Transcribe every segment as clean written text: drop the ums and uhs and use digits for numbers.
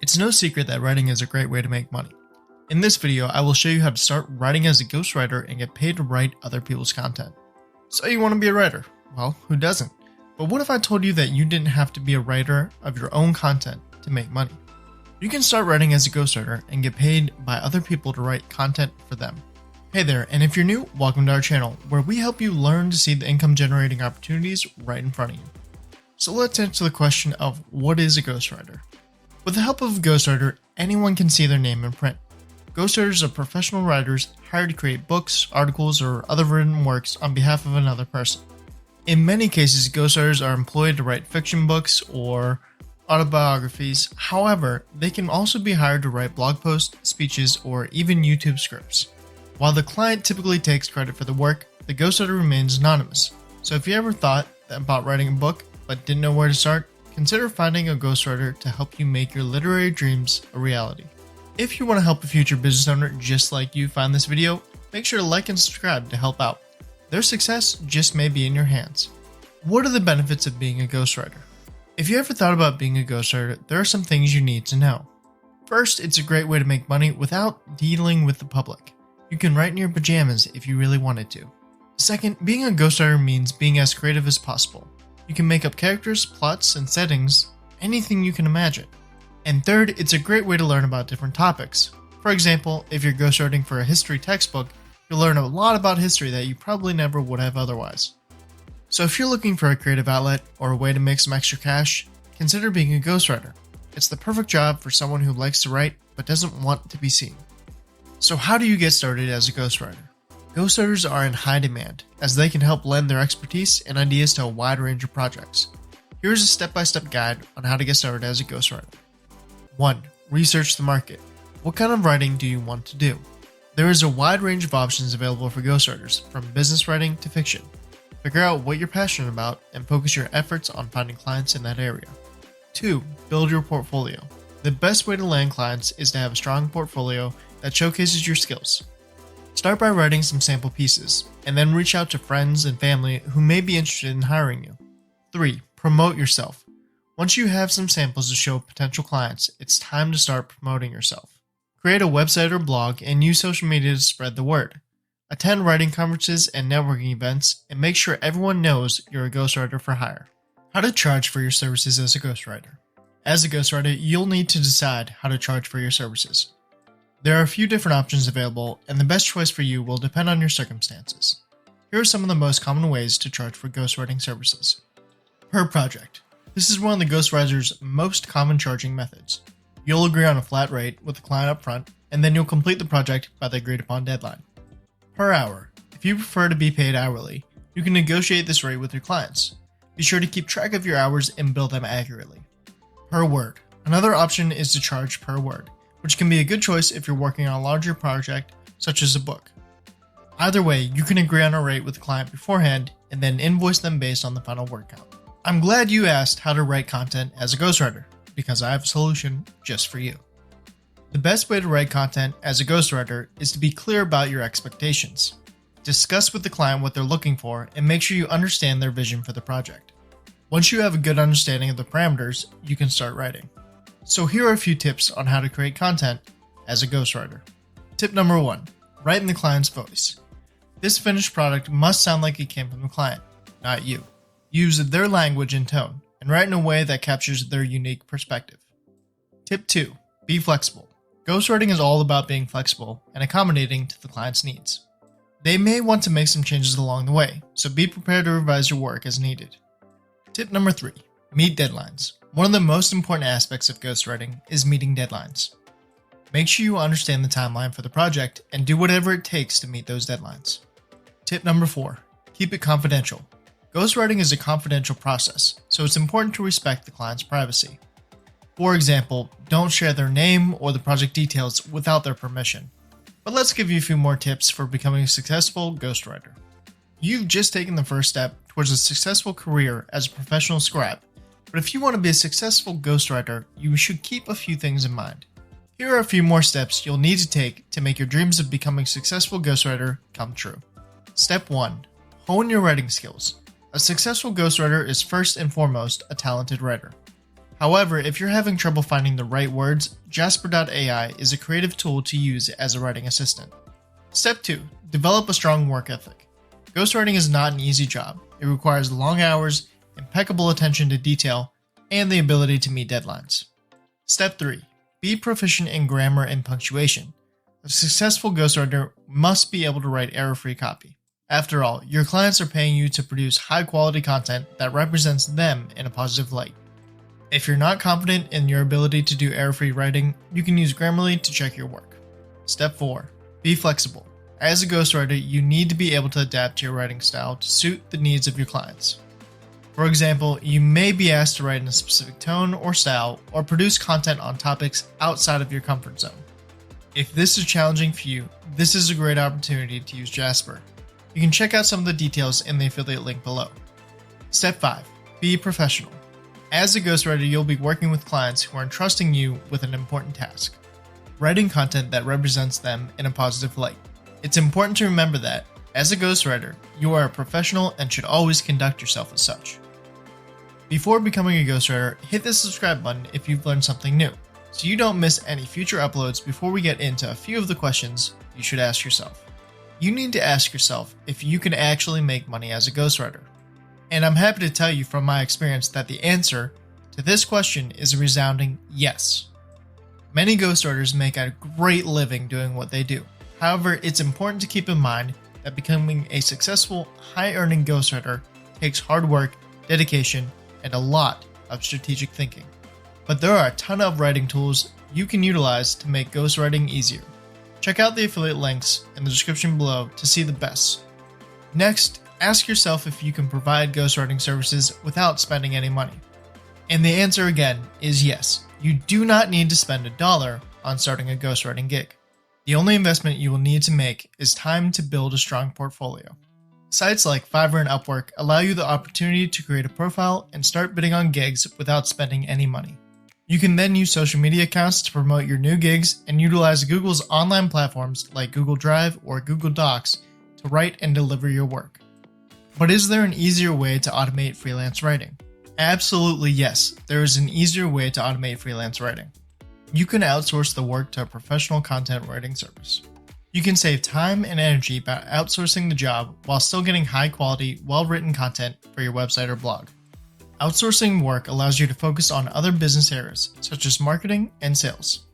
It's no secret that writing is a great way to make money. In this video, I will show you how to start writing as a ghostwriter and get paid to write other people's content. So you want to be a writer? Well, who doesn't? But what if I told you that you didn't have to be a writer of your own content to make money? You can start writing as a ghostwriter and get paid by other people to write content for them. Hey there, and if you're new, welcome to our channel, where we help you learn to see the income generating opportunities right in front of you. So let's answer the question of what is a ghostwriter? With the help of a ghostwriter, anyone can see their name in print. Ghostwriters are professional writers hired to create books, articles, or other written works on behalf of another person. In many cases, ghostwriters are employed to write fiction books or autobiographies. However, they can also be hired to write blog posts, speeches, or even YouTube scripts. While the client typically takes credit for the work, the ghostwriter remains anonymous. So if you ever thought about writing a book but didn't know where to start, consider finding a ghostwriter to help you make your literary dreams a reality. If you want to help a future business owner just like you find this video, make sure to like and subscribe to help out. Their success just may be in your hands. What are the benefits of being a ghostwriter? If you ever thought about being a ghostwriter, there are some things you need to know. First, it's a great way to make money without dealing with the public. You can write in your pajamas if you really wanted to. Second, being a ghostwriter means being as creative as possible. You can make up characters, plots, and settings, anything you can imagine. And third, it's a great way to learn about different topics. For example, if you're ghostwriting for a history textbook, you'll learn a lot about history that you probably never would have otherwise. So if you're looking for a creative outlet or a way to make some extra cash, consider being a ghostwriter. It's the perfect job for someone who likes to write but doesn't want to be seen. So how do you get started as a ghostwriter? Ghostwriters are in high demand, as they can help lend their expertise and ideas to a wide range of projects. Here's a step-by-step guide on how to get started as a ghostwriter. 1. Research the market. What kind of writing do you want to do? There is a wide range of options available for ghostwriters, from business writing to fiction. Figure out what you're passionate about and focus your efforts on finding clients in that area. 2. Build your portfolio. The best way to land clients is to have a strong portfolio that showcases your skills. Start by writing some sample pieces, and then reach out to friends and family who may be interested in hiring you. 3. Promote yourself. Once you have some samples to show potential clients, it's time to start promoting yourself. Create a website or blog and use social media to spread the word. Attend writing conferences and networking events, and make sure everyone knows you're a ghostwriter for hire. How to charge for your services as a ghostwriter. As a ghostwriter, you'll need to decide how to charge for your services. There are a few different options available, and the best choice for you will depend on your circumstances. Here are some of the most common ways to charge for ghostwriting services. Per project. This is one of the ghostwriter's most common charging methods. You'll agree on a flat rate with the client up front, and then you'll complete the project by the agreed upon deadline. Per hour. If you prefer to be paid hourly, you can negotiate this rate with your clients. Be sure to keep track of your hours and bill them accurately. Per word. Another option is to charge per word, which can be a good choice if you're working on a larger project, such as a book. Either way, you can agree on a rate with the client beforehand and then invoice them based on the final word count. I'm glad you asked how to write content as a ghostwriter, because I have a solution just for you. The best way to write content as a ghostwriter is to be clear about your expectations. Discuss with the client what they're looking for and make sure you understand their vision for the project. Once you have a good understanding of the parameters, you can start writing. So here are a few tips on how to create content as a ghostwriter. Tip number 1. Write in the client's voice. This finished product must sound like it came from the client, not you. Use their language and tone, and write in a way that captures their unique perspective. Tip 2. Be flexible. Ghostwriting is all about being flexible and accommodating to the client's needs. They may want to make some changes along the way, so be prepared to revise your work as needed. Tip number 3. Meet deadlines. One of the most important aspects of ghostwriting is meeting deadlines. Make sure you understand the timeline for the project and do whatever it takes to meet those deadlines. Tip number 4. Keep it confidential. Ghostwriting is a confidential process, so it's important to respect the client's privacy. For example, don't share their name or the project details without their permission. But let's give you a few more tips for becoming a successful ghostwriter. You've just taken the first step towards a successful career as a professional scribe. But if you want to be a successful ghostwriter, you should keep a few things in mind. Here are a few more steps you'll need to take to make your dreams of becoming a successful ghostwriter come true. Step 1. Hone your writing skills. A successful ghostwriter is first and foremost a talented writer. However, if you're having trouble finding the right words, Jasper.ai is a creative tool to use as a writing assistant. Step 2. Develop a strong work ethic. Ghostwriting is not an easy job. It requires long hours, impeccable attention to detail, and the ability to meet deadlines. Step 3. Be proficient in grammar and punctuation. A successful ghostwriter must be able to write error-free copy. After all, your clients are paying you to produce high-quality content that represents them in a positive light. If you're not confident in your ability to do error-free writing, you can use Grammarly to check your work. Step 4. Be flexible. As a ghostwriter, you need to be able to adapt to your writing style to suit the needs of your clients. For example, you may be asked to write in a specific tone or style, or produce content on topics outside of your comfort zone. If this is challenging for you, this is a great opportunity to use Jasper. You can check out some of the details in the affiliate link below. Step 5. Be professional. As a ghostwriter, you'll be working with clients who are entrusting you with an important task, writing content that represents them in a positive light. It's important to remember that, as a ghostwriter, you are a professional and should always conduct yourself as such. Before becoming a ghostwriter, hit the subscribe button if you've learned something new, so you don't miss any future uploads. Before we get into a few of the questions you should ask yourself. You need to ask yourself if you can actually make money as a ghostwriter. And I'm happy to tell you from my experience that the answer to this question is a resounding yes. Many ghostwriters make a great living doing what they do. However, it's important to keep in mind that becoming a successful, high-earning ghostwriter takes hard work, dedication, and a lot of strategic thinking. But there are a ton of writing tools you can utilize to make ghostwriting easier. Check out the affiliate links in the description below to see the best. Next, ask yourself if you can provide ghostwriting services without spending any money. And the answer again is yes. You do not need to spend $1 on starting a ghostwriting gig. The only investment you will need to make is time to build a strong portfolio. Sites like Fiverr and Upwork allow you the opportunity to create a profile and start bidding on gigs without spending any money. You can then use social media accounts to promote your new gigs and utilize Google's online platforms like Google Drive or Google Docs to write and deliver your work. But is there an easier way to automate freelance writing? Absolutely yes, there is an easier way to automate freelance writing. You can outsource the work to a professional content writing service. You can save time and energy by outsourcing the job while still getting high quality, well-written content for your website or blog. Outsourcing work allows you to focus on other business areas, such as marketing and sales.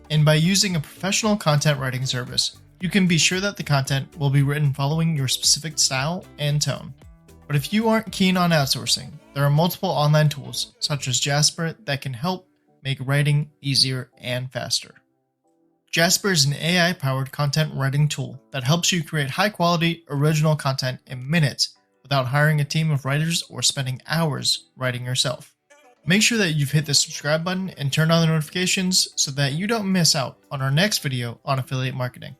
And by using a professional content writing service, you can be sure that the content will be written following your specific style and tone. But if you aren't keen on outsourcing, there are multiple online tools, such as Jasper, that can help make writing easier and faster. Jasper is an AI-powered content writing tool that helps you create high-quality, original content in minutes without hiring a team of writers or spending hours writing yourself. Make sure that you've hit the subscribe button and turned on the notifications so that you don't miss out on our next video on affiliate marketing.